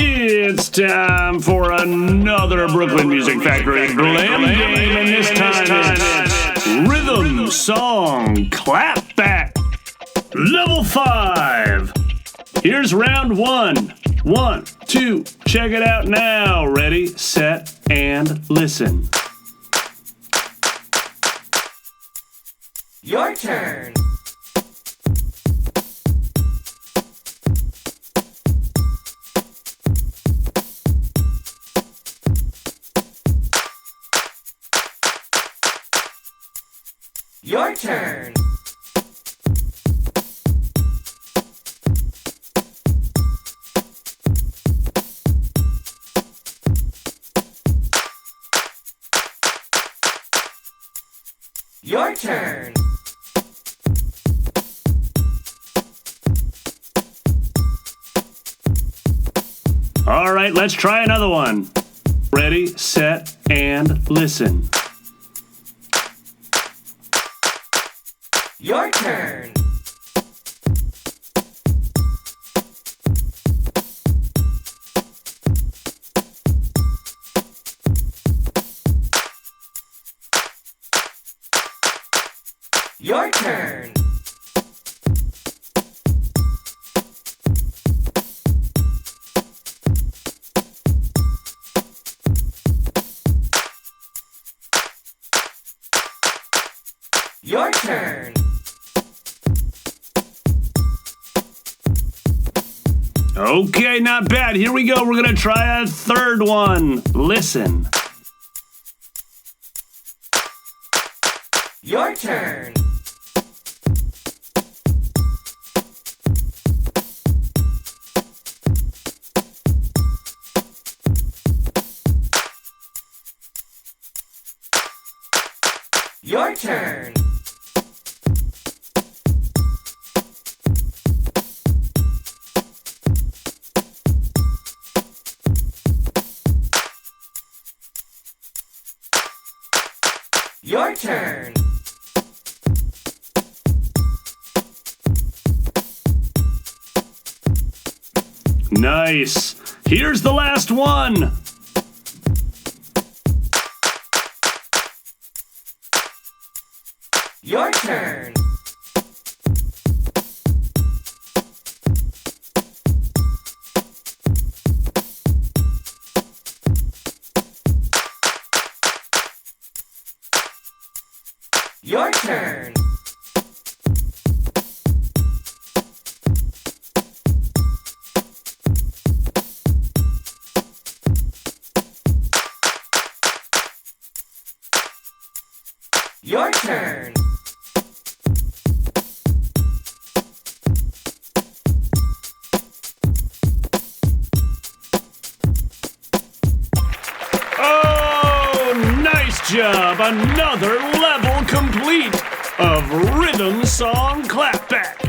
It's time for another Brooklyn Music Factory Glam game, and this time it's Rhythm Song Clapback Level 5. Here's round 1. 1, 2, check it out now. Ready, set, and listen. Your turn. Your turn. Your turn. All right, let's try another one. Ready, set, and listen. Your turn. Your turn. Your turn. Okay, not bad. Here we go. We're going to try a third one. Listen. Your turn. Your turn. Your turn. Nice. Here's the last one. Your turn. Your turn. Your turn. Oh, nice job. Another level complete of Rhythm Song Clapback.